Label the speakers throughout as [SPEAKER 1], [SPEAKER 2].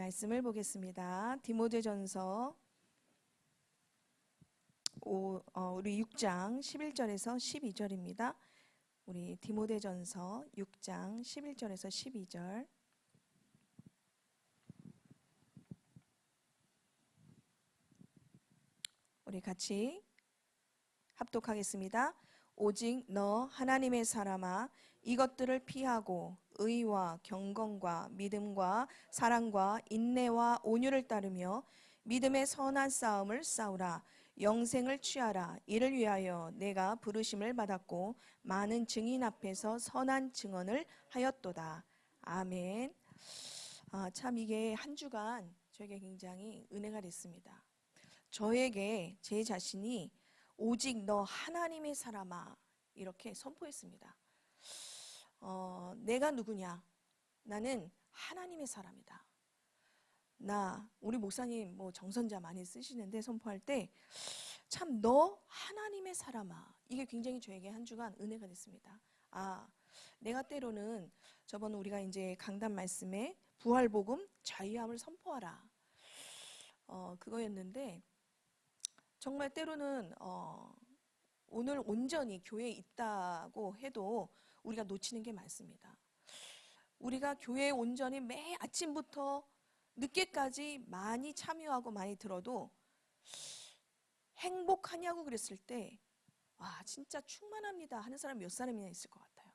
[SPEAKER 1] 말씀을 보겠습니다. 디모데전서 우리 6장 11절에서 12절입니다. 우리 디모데전서 6장 11절에서 12절. 우리 같이 합독하겠습니다. 오직 너 하나님의 사람아, 이것들을 피하고 의와 경건과 믿음과 사랑과 인내와 온유를 따르며 믿음의 선한 싸움을 싸우라. 영생을 취하라. 이를 위하여 내가 부르심을 받았고 많은 증인 앞에서 선한 증언을 하였도다. 아멘. 참 이게 한 주간 저에게 굉장히 은혜가 됐습니다. 저에게 제 자신이 오직 너 하나님의 사람아 이렇게 선포했습니다. 내가 누구냐? 나는 하나님의 사람이다. 우리 목사님 정선자 많이 쓰시는데 선포할 때 참 너 하나님의 사람아, 이게 굉장히 저에게 한 주간 은혜가 됐습니다. 내가 때로는 저번 우리가 이제 강단 말씀에 부활복음 자유함을 선포하라 그거였는데, 정말 때로는 오늘 온전히 교회에 있다고 해도 우리가 놓치는 게 많습니다. 우리가 교회에 온전히 매 아침부터 늦게까지 많이 참여하고 많이 들어도 행복하냐고 그랬을 때 진짜 충만합니다 하는 사람 몇 사람이나 있을 것 같아요.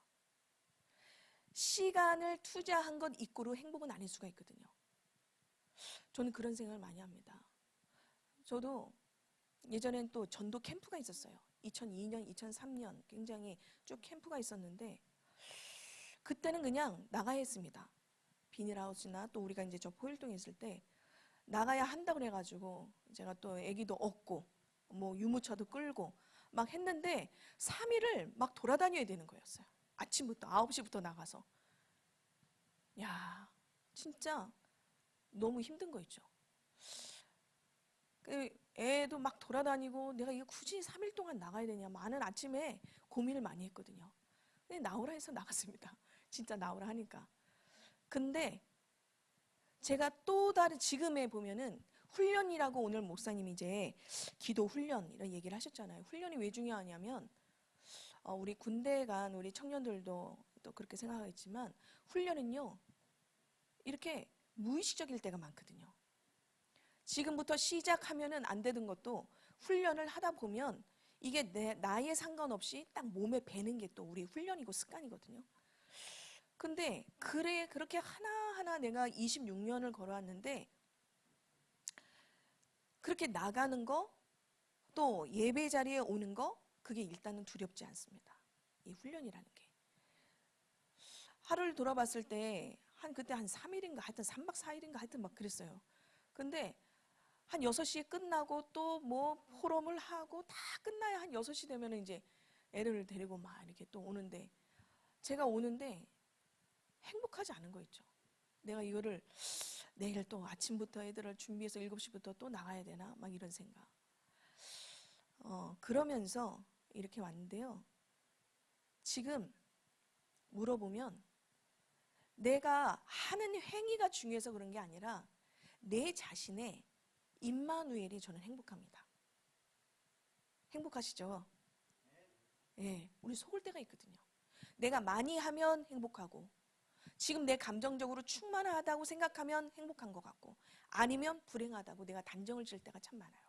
[SPEAKER 1] 시간을 투자한 것 이꼬로 행복은 아닐 수가 있거든요. 저는 그런 생각을 많이 합니다. 저도 예전엔 또 전도 캠프가 있었어요. 2002년, 2003년 굉장히 쭉 캠프가 있었는데 그때는 그냥 나가야 했습니다. 비닐하우스나 또 우리가 이제 저 포일동에 있을 때 나가야 한다고 그래가지고 제가 또 애기도 얻고 유모차도 끌고 막 했는데 3일을 막 돌아다녀야 되는 거였어요. 아침부터 9시부터 나가서. 진짜 너무 힘든 거 있죠. 애도 막 돌아다니고 내가 이거 굳이 3일 동안 나가야 되냐, 많은 아침에 고민을 많이 했거든요. 근데 나오라 해서 나갔습니다. 진짜 나오라 하니까. 근데 제가 또 다른 지금에 보면은 훈련이라고 오늘 목사님이 이제 기도 훈련 이런 얘기를 하셨잖아요. 훈련이 왜 중요하냐면 우리 군대 간 우리 청년들도 또 그렇게 생각하겠지만 훈련은요 이렇게 무의식적일 때가 많거든요. 지금부터 시작하면은 안 되는 것도 훈련을 하다 보면 이게 나이에 상관없이 딱 몸에 배는 게 또 우리 훈련이고 습관이거든요. 근데 그렇게 하나하나 내가 26년을 걸어왔는데 그렇게 나가는 거, 또 예배 자리에 오는 거, 그게 일단은 두렵지 않습니다. 이 훈련이라는 게. 하루를 돌아봤을 때 그때 한 3일인가 하여튼 3박 4일인가 하여튼 막 그랬어요. 근데 한 6시에 끝나고 또 포럼을 하고 다 끝나야 한 6시 되면 이제 애를 데리고 막 이렇게 또 오는데, 제가 오는데 행복하지 않은 거 있죠. 내가 이거를 내일 또 아침부터 애들을 준비해서 7시부터 또 나가야 되나 막 이런 생각. 그러면서 이렇게 왔는데요. 지금 물어보면 내가 하는 행위가 중요해서 그런 게 아니라 내 자신의 임마누엘이 저는 행복합니다. 행복하시죠? 네, 우리 속을 때가 있거든요. 내가 많이 하면 행복하고, 지금 내 감정적으로 충만하다고 생각하면 행복한 것 같고, 아니면 불행하다고 내가 단정을 지을 때가 참 많아요.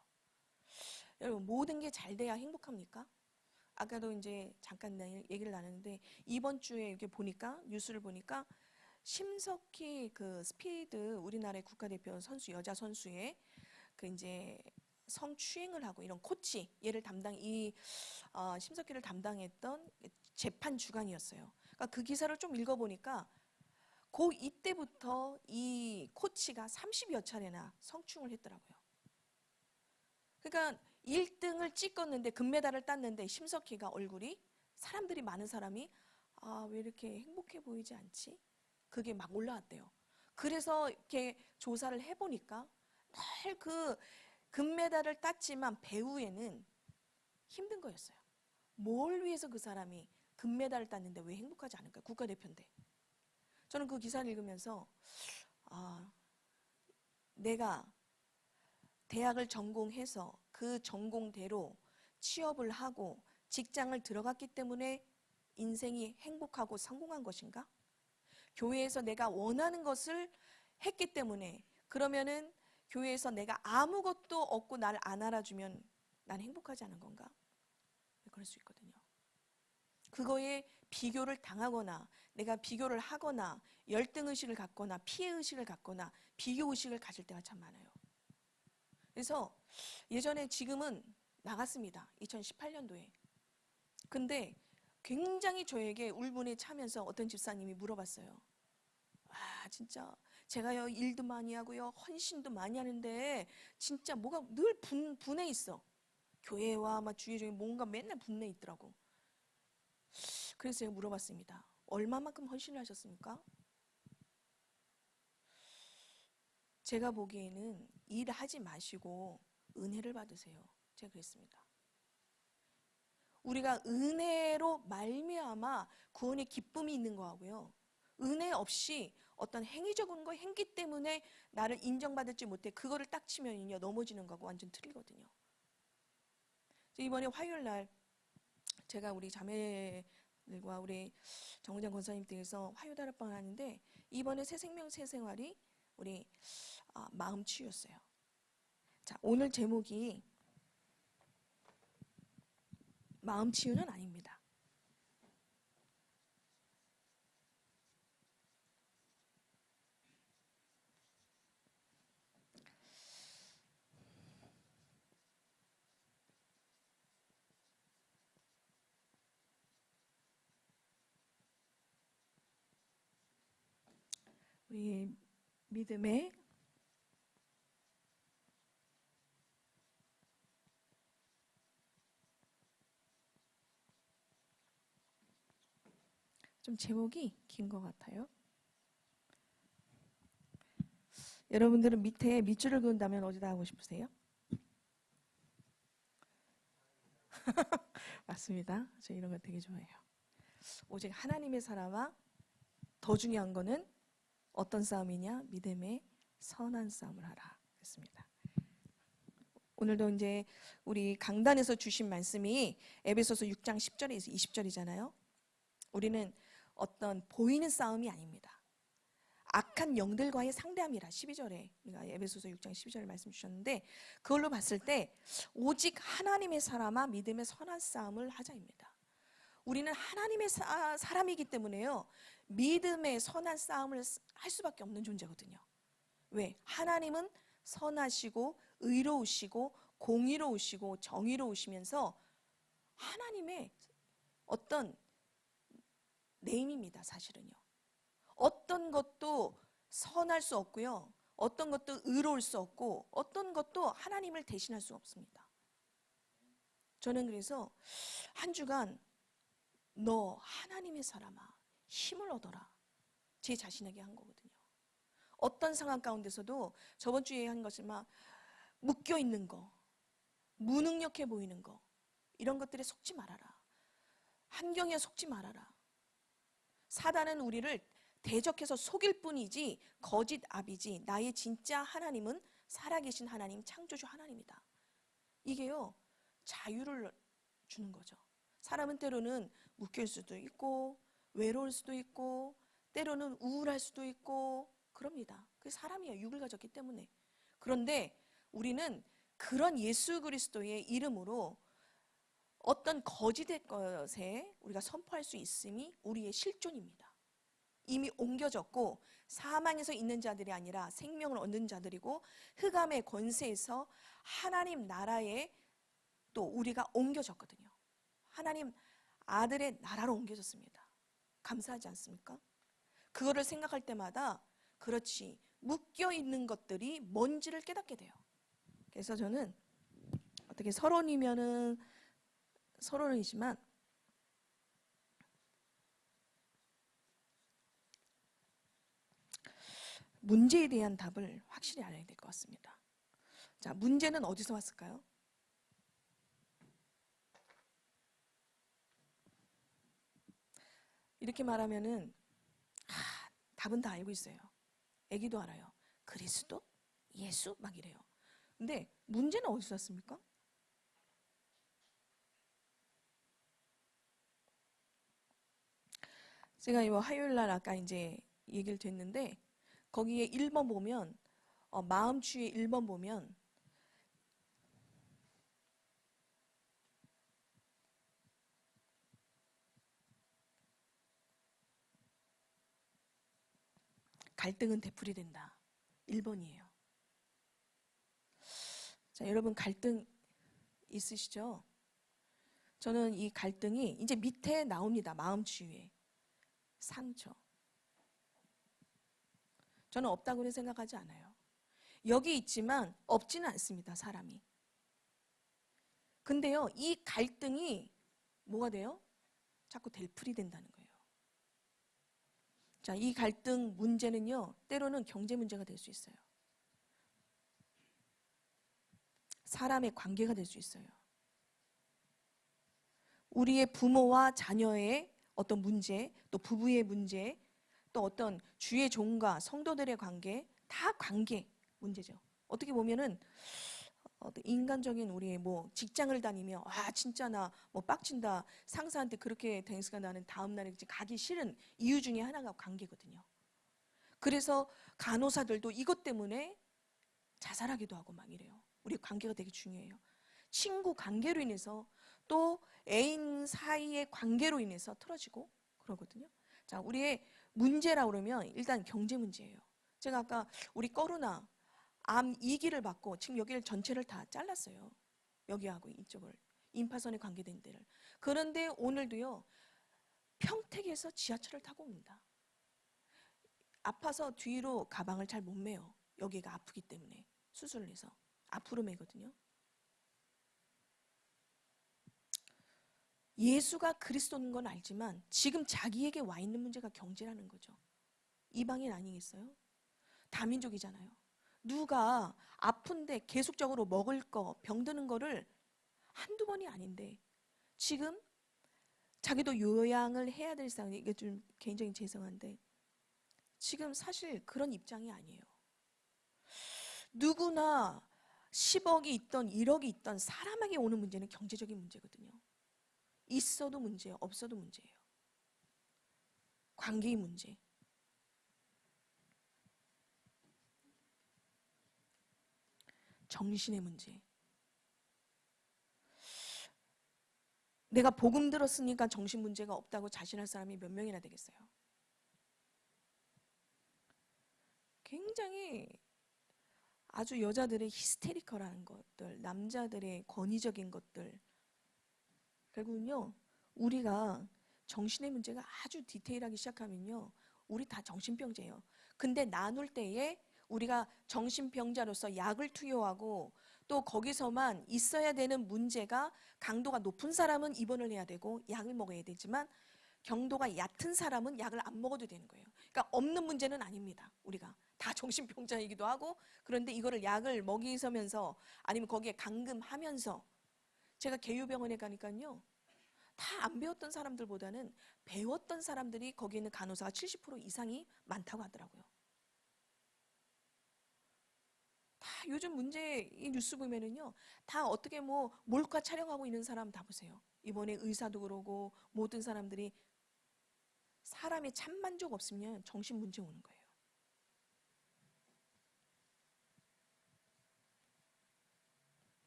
[SPEAKER 1] 여러분, 모든 게 잘 돼야 행복합니까? 아까도 이제 잠깐 얘기를 나눴는데 이번 주에 이렇게 보니까 뉴스를 보니까 심석희 그 스피드 우리나라의 국가대표 선수, 여자 선수의 그 이제 성추행을 하고 이런 코치 얘를 심석희를 담당했던 재판 주간이었어요. 그러니까 그 기사를 좀 읽어보니까 이때부터 이 코치가 30여 차례나 성추행을 했더라고요. 그러니까 1등을 찍었는데 금메달을 땄는데 심석희가 얼굴이 사람들이 많은 사람이 왜 이렇게 행복해 보이지 않지? 그게 막 올라왔대요. 그래서 이렇게 조사를 해보니까 늘 그 금메달을 땄지만 배후에는 힘든 거였어요. 뭘 위해서 그 사람이 금메달을 땄는데 왜 행복하지 않을까? 국가대표인데. 저는 그 기사를 읽으면서 내가 대학을 전공해서 그 전공대로 취업을 하고 직장을 들어갔기 때문에 인생이 행복하고 성공한 것인가? 교회에서 내가 원하는 것을 했기 때문에, 그러면은 교회에서 내가 아무것도 없고 나를 안 알아주면 난 행복하지 않은 건가? 그럴 수 있거든요. 그거에 비교를 당하거나 내가 비교를 하거나 열등의식을 갖거나 피해의식을 갖거나 비교의식을 가질 때가 참 많아요. 그래서 예전에, 지금은 나갔습니다. 2018년도에. 근데 굉장히 저에게 울분에 차면서 어떤 집사님이 물어봤어요. 아, 진짜 제가요 일도 많이 하고요 헌신도 많이 하는데 진짜 뭐가 늘 분해 있어. 교회와 막 주위에 뭔가 맨날 분해 있더라고. 그래서 제가 물어봤습니다. 얼마만큼 헌신을 하셨습니까? 제가 보기에는 일하지 마시고 은혜를 받으세요. 제가 그랬습니다. 우리가 은혜로 말미암아 구원의 기쁨이 있는 거하고요, 은혜 없이 어떤 행위적인 거 행기 때문에 나를 인정받을지 못해 그거를 딱 치면요 넘어지는 거하고 완전 틀리거든요. 이번에 화요일 날 제가 우리 자매들과 우리 정은장 권사님 댁에서 화요 다락방을 하는데, 이번에 새생명 새생활이 우리 마음 치유였어요. 자, 오늘 제목이 마음 치유는 아닙니다. 우리 믿음의 좀 제목이 긴 것 같아요. 여러분들은 밑에 밑줄을 그은다면 어디다 하고 싶으세요? 맞습니다. 저 이런 거 되게 좋아해요. 오직 하나님의 사람아, 더 중요한 거는 어떤 싸움이냐? 믿음의 선한 싸움을 하라 했습니다. 오늘도 이제 우리 강단에서 주신 말씀이 에베소서 6장 10절에서 20절이잖아요. 우리는 어떤 보이는 싸움이 아닙니다. 악한 영들과의 상대함이라 12절에 우리가 에베소서 6장 12절에 말씀 주셨는데, 그걸로 봤을 때 오직 하나님의 사람아 믿음의 선한 싸움을 하자입니다. 우리는 하나님의 사람이기 때문에요 믿음의 선한 싸움을 할 수밖에 없는 존재거든요. 왜? 하나님은 선하시고 의로우시고 공의로우시고 정의로우시면서 하나님의 어떤 네임입니다. 사실은요. 어떤 것도 선할 수 없고요, 어떤 것도 의로울 수 없고, 어떤 것도 하나님을 대신할 수 없습니다. 저는 그래서 한 주간 너 하나님의 사람아 힘을 얻어라, 제 자신에게 한 거거든요. 어떤 상황 가운데서도 저번 주에 한 것을 막 묶여 있는 거, 무능력해 보이는 거, 이런 것들에 속지 말아라. 환경에 속지 말아라. 사단은 우리를 대적해서 속일 뿐이지 거짓 압이지, 나의 진짜 하나님은 살아계신 하나님, 창조주 하나님이다. 이게요 자유를 주는 거죠. 사람은 때로는 묶일 수도 있고 외로울 수도 있고 때로는 우울할 수도 있고 그럽니다. 그게 사람이에요. 육을 가졌기 때문에. 그런데 우리는 그런 예수 그리스도의 이름으로 어떤 거짓의 것에 우리가 선포할 수 있음이 우리의 실존입니다. 이미 옮겨졌고 사망에서 있는 자들이 아니라 생명을 얻는 자들이고, 흑암의 권세에서 하나님 나라에 또 우리가 옮겨졌거든요. 하나님 아들의 나라로 옮겨졌습니다. 감사하지 않습니까? 그거를 생각할 때마다 그렇지, 묶여있는 것들이 뭔지를 깨닫게 돼요. 그래서 저는 어떻게 서론이지만 문제에 대한 답을 확실히 알아야 될 것 같습니다. 자, 문제는 어디서 왔을까요? 이렇게 말하면은 답은 다 알고 있어요. 애기도 알아요. 그리스도? 예수? 막 이래요. 근데 문제는 어디서 왔습니까? 제가 이거 화요일 날 아까 이제 얘기를 됐는데 거기에 1번 보면 마음주의 1번 보면 갈등은 되풀이 된다. 1번이에요. 자, 여러분 갈등 있으시죠? 저는 이 갈등이 이제 밑에 나옵니다. 마음주의에. 상처. 저는 없다고는 생각하지 않아요. 여기 있지만 없지는 않습니다. 사람이. 근데요, 이 갈등이 뭐가 돼요? 자꾸 되풀이 된다는 거예요. 자, 이 갈등 문제는요, 때로는 경제 문제가 될 수 있어요. 사람의 관계가 될 수 있어요. 우리의 부모와 자녀의 어떤 문제, 또 부부의 문제, 또 어떤 주의 종과 성도들의 관계, 다 관계 문제죠. 어떻게 보면은 인간적인 우리의 뭐 직장을 다니며 진짜 나 뭐 빡친다 상사한테 그렇게 댄스가 나는 다음 날에 가기 싫은 이유 중에 하나가 관계거든요. 그래서 간호사들도 이것 때문에 자살하기도 하고 막 이래요. 우리 관계가 되게 중요해요. 친구 관계로 인해서 또 애인 사이의 관계로 인해서 틀어지고 그러거든요. 자, 우리의 문제라고 그러면 일단 경제 문제예요. 제가 아까 우리 꺼루나 암 2기를 받고 지금 여기를 전체를 다 잘랐어요. 여기하고 이쪽을. 임파선에 관계된 데를. 그런데 오늘도요. 평택에서 지하철을 타고 옵니다. 아파서 뒤로 가방을 잘 못 메요. 여기가 아프기 때문에. 수술을 해서. 앞으로 메거든요. 예수가 그리스도인 건 알지만 지금 자기에게 와 있는 문제가 경제라는 거죠. 이방인 아니겠어요? 다민족이잖아요. 누가 아픈데 계속적으로 먹을 거, 병드는 거를 한두 번이 아닌데 지금 자기도 요양을 해야 될 상황이 이게 좀 개인적인 죄송한데 지금 사실 그런 입장이 아니에요. 누구나 10억이 있던 1억이 있던 사람에게 오는 문제는 경제적인 문제거든요. 있어도 문제예요. 없어도 문제예요. 관계의 문제. 정신의 문제. 내가 복음 들었으니까 정신 문제가 없다고 자신할 사람이 몇 명이나 되겠어요? 굉장히 아주 여자들의 히스테리컬한 것들, 남자들의 권위적인 것들. 결국은요, 우리가 정신의 문제가 아주 디테일하기 시작하면요, 우리 다 정신병자예요. 근데 나눌 때에 우리가 정신병자로서 약을 투여하고 또 거기서만 있어야 되는 문제가 강도가 높은 사람은 입원을 해야 되고 약을 먹어야 되지만 경도가 얕은 사람은 약을 안 먹어도 되는 거예요. 그러니까 없는 문제는 아닙니다. 우리가 다 정신병자이기도 하고 그런데 이거를 약을 먹이면서 아니면 거기에 감금하면서 제가 개유병원에 가니까요. 다 안 배웠던 사람들보다는 배웠던 사람들이 거기 있는 간호사가 70% 이상이 많다고 하더라고요. 다 요즘 문제 이 뉴스 보면은요. 다 어떻게 뭐 몰카 촬영하고 있는 사람 다 보세요. 이번에 의사도 그러고 모든 사람들이 사람의 참만족 없으면 정신 문제 오는 거예요.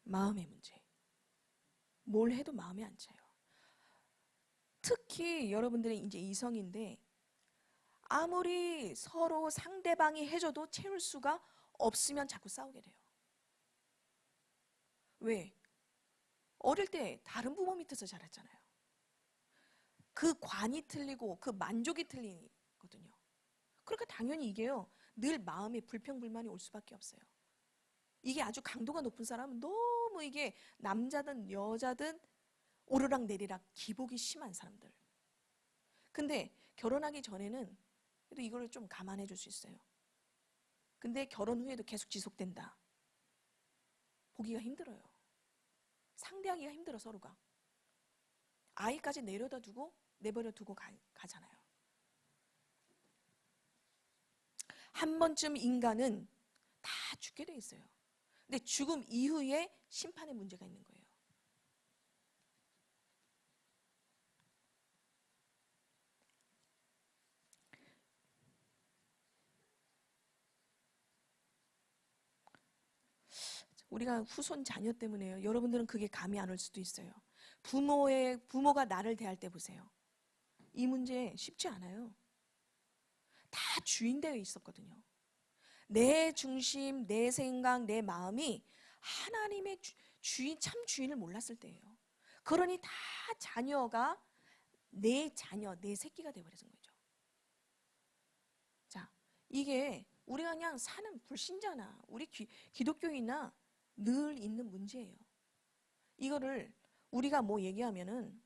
[SPEAKER 1] 마음의 문제. 뭘 해도 마음에 안 차요. 특히 여러분들이 이제 이성인데 아무리 서로 상대방이 해줘도 채울 수가 없으면 자꾸 싸우게 돼요. 왜? 어릴 때 다른 부모 밑에서 자랐잖아요. 그 관이 틀리고 그 만족이 틀리거든요. 그러니까 당연히 이게요. 늘 마음에 불평불만이 올 수밖에 없어요. 이게 아주 강도가 높은 사람은 너무 이게 남자든 여자든 오르락 내리락 기복이 심한 사람들. 근데 결혼하기 전에는 그래도 이걸 좀 감안해 줄 수 있어요. 근데 결혼 후에도 계속 지속된다. 보기가 힘들어요. 상대하기가 힘들어 서로가. 아이까지 내버려 두고 가잖아요. 한 번쯤 인간은 다 죽게 돼 있어요. 근데 죽음 이후에 심판의 문제가 있는 거예요. 우리가 후손 자녀 때문에요. 여러분들은 그게 감이 안 올 수도 있어요. 부모가 나를 대할 때 보세요. 이 문제 쉽지 않아요. 다 주인되어 있었거든요. 내 중심, 내 생각, 내 마음이 하나님의 주인, 참 주인을 몰랐을 때예요. 그러니 다 자녀가 내 자녀, 내 새끼가 되어버린 거죠. 자, 이게 우리가 그냥 사는 불신자나 우리 기독교인이나 늘 있는 문제예요. 이거를 우리가 뭐 얘기하면은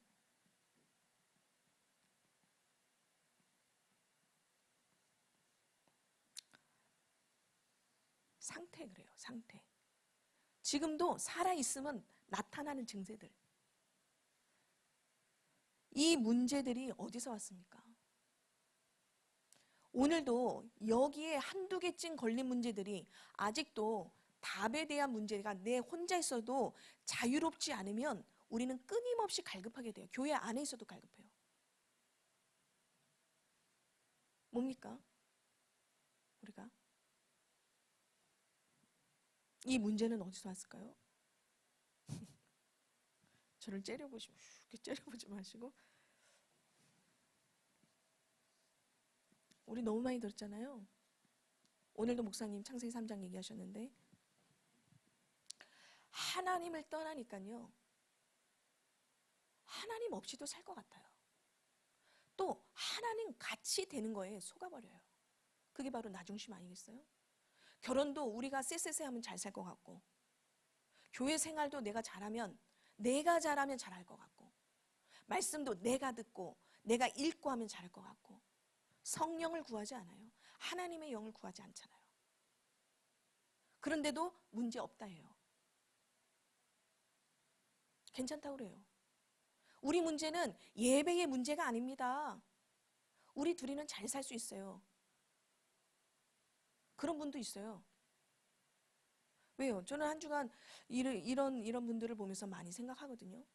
[SPEAKER 1] 상태 그래요. 상태. 지금도 살아있으면 나타나는 증세들. 이 문제들이 어디서 왔습니까? 오늘도 여기에 한두 개쯤 걸린 문제들이 아직도 답에 대한 문제가 내 혼자 있어도 자유롭지 않으면 우리는 끊임없이 갈급하게 돼요. 교회 안에 있어도 갈급해요. 뭡니까? 우리가 이 문제는 어디서 왔을까요? 저를 째려보지 마시고 우리 너무 많이 들었잖아요. 오늘도 목사님 창세기 3장 얘기하셨는데 하나님을 떠나니까요. 하나님 없이도 살 것 같아요. 또 하나님 같이 되는 거에 속아버려요. 그게 바로 나 중심 아니겠어요? 결혼도 우리가 쎄쎄쎄하면 잘 살 것 같고 교회 생활도 내가 잘하면 잘할 것 같고 말씀도 내가 듣고 내가 읽고 하면 잘할 것 같고 성령을 구하지 않아요. 하나님의 영을 구하지 않잖아요. 그런데도 문제 없다 해요. 괜찮다고 그래요. 우리 문제는 예배의 문제가 아닙니다. 우리 둘이는 잘 살 수 있어요. 그런 분도 있어요. 왜요? 저는 한 주간 이런 분들을 보면서 많이 생각하거든요.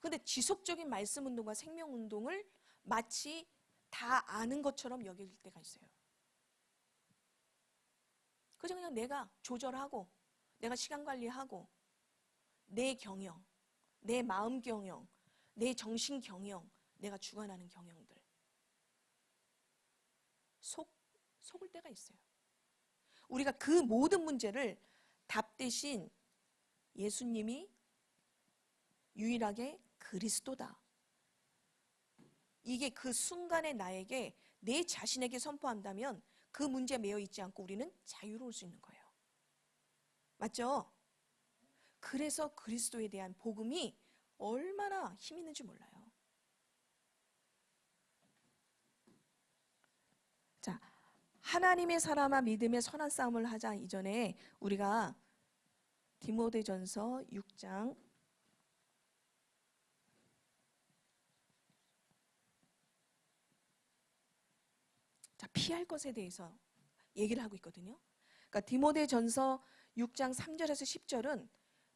[SPEAKER 1] 그런데 지속적인 말씀 운동과 생명 운동을 마치 다 아는 것처럼 여길 때가 있어요. 그저 그냥 내가 조절하고 내가 시간 관리하고 내 경영, 내 마음 경영, 내 정신 경영, 내가 주관하는 경영들 속을 때가 있어요. 우리가 그 모든 문제를 답 대신 예수님이 유일하게 그리스도다. 이게 그 순간에 나에게 내 자신에게 선포한다면 그 문제에 매여 있지 않고 우리는 자유로울 수 있는 거예요. 맞죠? 그래서 그리스도에 대한 복음이 얼마나 힘 있는지 몰라요. 자, 하나님의 사람아 믿음의 선한 싸움을 하자 이전에 우리가 디모데전서 6장 피할 것에 대해서 얘기를 하고 있거든요. 그러니까 디모데전서 6장 3절에서 10절은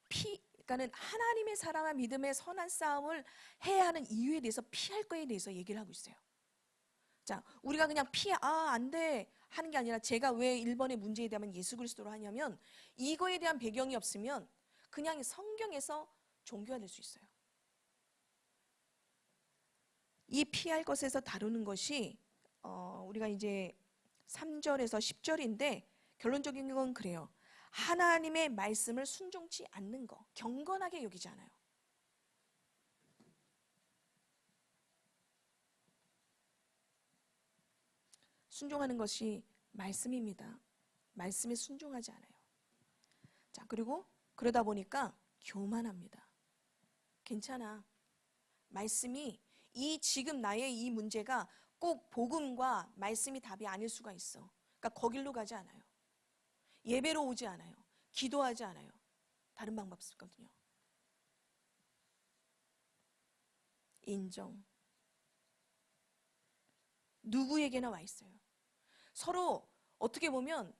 [SPEAKER 1] 그러니까는 하나님의 사랑과 믿음의 선한 싸움을 해야 하는 이유에 대해서 피할 거에 대해서 얘기를 하고 있어요. 자, 우리가 그냥 안 돼 하는 게 아니라 제가 왜 1번의 문제에 대한 예수 그리스도로 하냐면 이거에 대한 배경이 없으면 그냥 성경에서 종교가 될 수 있어요. 이 피할 것에서 다루는 것이 우리가 이제 3절에서 10절인데 결론적인 건 그래요. 하나님의 말씀을 순종치 않는 거, 경건하게 여기지 않아요. 순종하는 것이 말씀입니다. 말씀에 순종하지 않아요. 자, 그리고 그러다 보니까 교만합니다. 괜찮아. 말씀이 지금 나의 이 문제가 꼭 복음과 말씀이 답이 아닐 수가 있어. 그러니까 거길로 가지 않아요. 예배로 오지 않아요. 기도하지 않아요. 다른 방법 쓰거든요. 인정. 누구에게나 와 있어요. 서로 어떻게 보면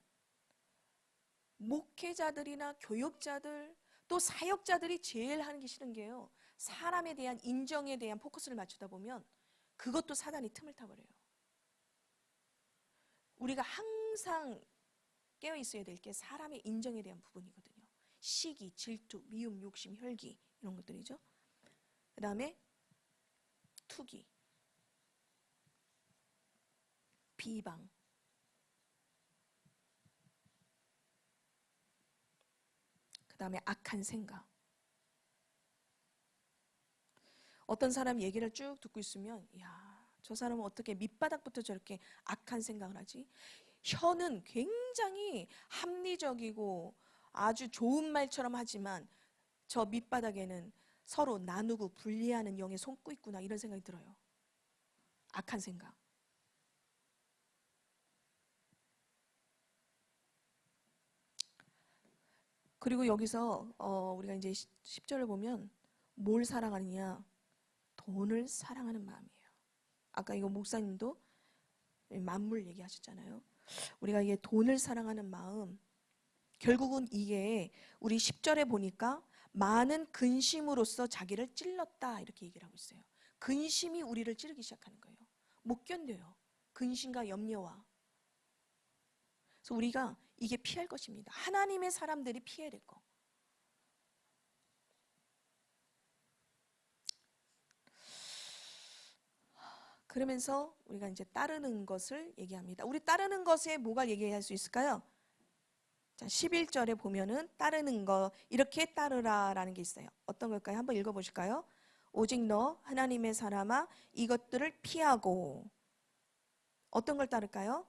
[SPEAKER 1] 목회자들이나 교육자들 또 사역자들이 제일 하는 게 싫은 게요. 사람에 대한 인정에 대한 포커스를 맞추다 보면 그것도 사단이 틈을 타버려요. 우리가 항상 깨어 있어야 될 게 사람의 인정에 대한 부분이거든요. 시기, 질투, 미움, 욕심, 혈기 이런 것들이죠. 그 다음에 투기, 비방, 그 다음에 악한 생각. 어떤 사람 얘기를 쭉 듣고 있으면 야, 저 사람은 어떻게 밑바닥부터 저렇게 악한 생각을 하지? 혀는 굉장히 합리적이고 아주 좋은 말처럼 하지만 저 밑바닥에는 서로 나누고 분리하는 영에 속고 있구나 이런 생각이 들어요. 악한 생각. 그리고 여기서 우리가 이제 10절을 보면 뭘 사랑하느냐? 돈을 사랑하는 마음이에요. 아까 이거 목사님도 만물 얘기하셨잖아요. 우리가 이게 돈을 사랑하는 마음, 결국은 이게 우리 10절에 보니까 많은 근심으로써 자기를 찔렀다 이렇게 얘기를 하고 있어요. 근심이 우리를 찌르기 시작하는 거예요. 못 견뎌요. 근심과 염려와. 그래서 우리가 이게 피할 것입니다. 하나님의 사람들이 피해야 될 거. 그러면서 우리가 이제 따르는 것을 얘기합니다. 우리 따르는 것에 뭐가 얘기할 수 있을까요? 자, 11절에 보면은 따르는 거 이렇게 따르라라는 게 있어요. 어떤 걸까요? 한번 읽어보실까요? 오직 너 하나님의 사람아 이것들을 피하고 어떤 걸 따를까요?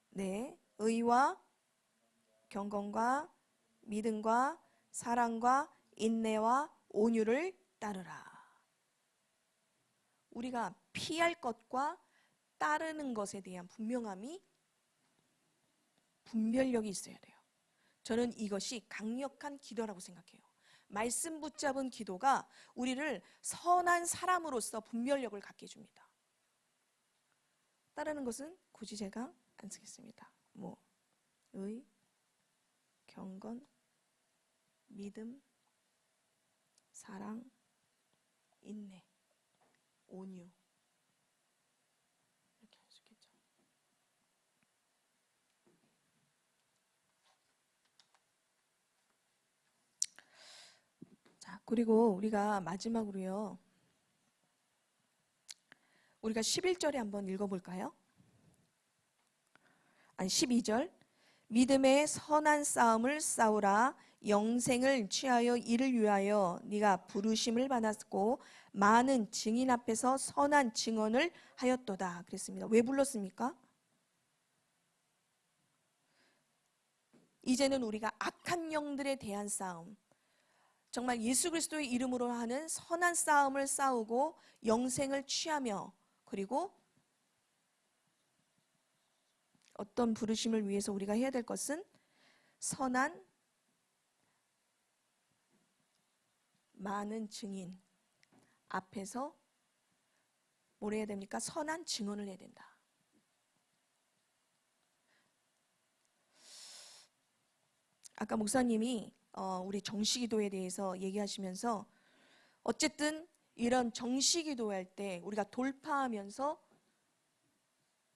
[SPEAKER 1] 네, 의와 경건과 믿음과 사랑과 인내와 온유를 따르라. 우리가 피할 것과 따르는 것에 대한 분별력이 있어야 돼요. 저는 이것이 강력한 기도라고 생각해요. 말씀 붙잡은 기도가 우리를 선한 사람으로서 분별력을 갖게 해줍니다. 따르는 것은 굳이 제가 안 쓰겠습니다. 의, 경건, 믿음, 사랑, 인내, 온유 이렇게 할 수 있겠죠. 자, 그리고 우리가 마지막으로요. 우리가 11절에 한번 읽어볼까요? 아니 12절. 믿음의 선한 싸움을 싸우라. 영생을 취하여 이를 위하여 네가 부르심을 받았고 많은 증인 앞에서 선한 증언을 하였도다. 그랬습니다. 왜 불렀습니까? 이제는 우리가 악한 영들에 대한 싸움, 정말 예수 그리스도의 이름으로 하는 선한 싸움을 싸우고 영생을 취하며 그리고 어떤 부르심을 위해서 우리가 해야 될 것은 선한 많은 증인 앞에서 뭘 해야 됩니까? 선한 증언을 해야 된다. 아까 목사님이 우리 정시기도에 대해서 얘기하시면서 어쨌든 이런 정시기도할 때 우리가 돌파하면서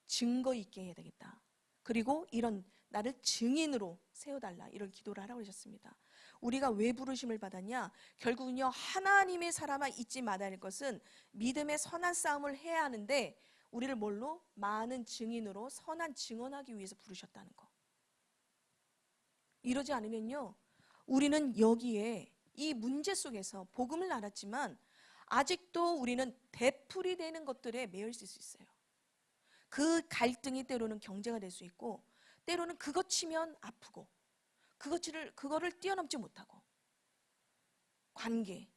[SPEAKER 1] 증거 있게 해야 되겠다. 그리고 이런 나를 증인으로 세워달라 이런 기도를 하라고 하셨습니다. 우리가 왜 부르심을 받았냐? 결국은요 하나님의 사람아 잊지 말아야 할 것은 믿음의 선한 싸움을 해야 하는데 우리를 뭘로? 많은 증인으로 선한 증언하기 위해서 부르셨다는 거. 이러지 않으면요 우리는 여기에 이 문제 속에서 복음을 알았지만 아직도 우리는 되풀이 되는 것들에 매여 있을 수 있어요. 그 갈등이 때로는 경제가 될 수 있고 때로는 그것 치면 아프고 그거를 뛰어넘지 못하고 관계,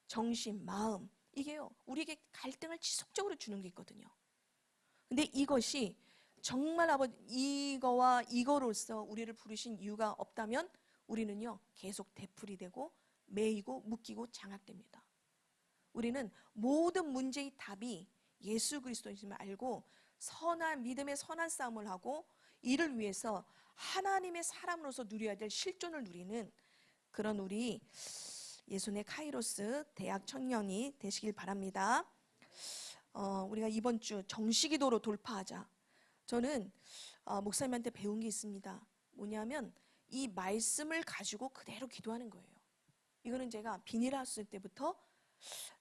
[SPEAKER 1] 정신, 마음 이게요 우리에게 갈등을 지속적으로 주는 게 있거든요. 근데 이것이 정말 아버지 이거와 이거로서 우리를 부르신 이유가 없다면 우리는요 계속 되풀이 되고 매이고 묶이고 장악됩니다. 우리는 모든 문제의 답이 예수 그리스도임을 알고 선한 믿음의 선한 싸움을 하고 이를 위해서 하나님의 사람으로서 누려야 될 실존을 누리는 그런 우리 예수의 카이로스 대학 청년이 되시길 바랍니다. 우리가 이번 주 정시기도로 돌파하자. 저는 목사님한테 배운 게 있습니다. 뭐냐면 이 말씀을 가지고 그대로 기도하는 거예요. 이거는 제가 비닐하우스 때부터,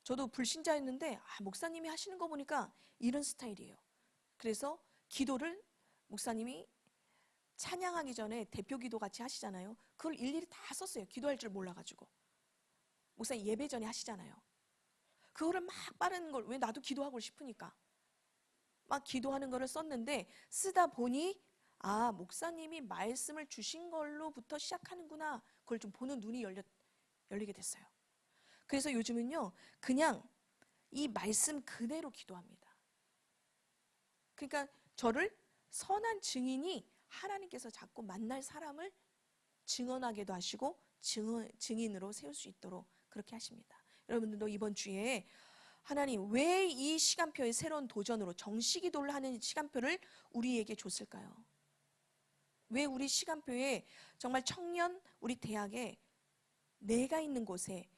[SPEAKER 1] 저도 불신자였는데 목사님이 하시는 거 보니까 이런 스타일이에요. 그래서 기도를 목사님이 찬양하기 전에 대표 기도 같이 하시잖아요. 그걸 일일이 다 썼어요. 기도할 줄 몰라가지고. 목사님 예배 전에 하시잖아요. 그거를 막 빠른 걸, 왜 나도 기도하고 싶으니까 막 기도하는 거를 썼는데, 쓰다 보니 목사님이 말씀을 주신 걸로부터 시작하는구나. 그걸 좀 보는 눈이 열리게 됐어요. 그래서 요즘은요, 그냥 이 말씀 그대로 기도합니다. 그러니까 저를 선한 증인이 하나님께서 자꾸 만날 사람을 증언하게도 하시고 증인으로 세울 수 있도록 그렇게 하십니다. 여러분들도 이번 주에 하나님 왜 이 시간표의 새로운 도전으로 정시기도를 하는 시간표를 우리에게 줬을까요? 왜 우리 시간표에 정말 청년, 우리 대학에 내가 있는 곳에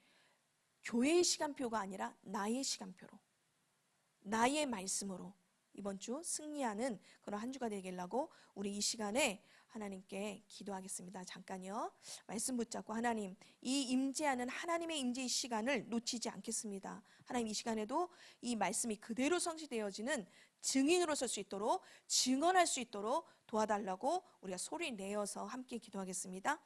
[SPEAKER 1] 교회의 시간표가 아니라 나의 시간표로, 나의 말씀으로 이번 주 승리하는 그런 한 주가 되겠라고 우리 이 시간에 하나님께 기도하겠습니다. 잠깐요. 말씀 붙잡고, 하나님, 이 임재하는 하나님의 임재의 시간을 놓치지 않겠습니다. 하나님, 이 시간에도 이 말씀이 그대로 성취되어지는 증인으로 설 수 있도록, 증언할 수 있도록 도와달라고 우리가 소리 내어서 함께 기도하겠습니다.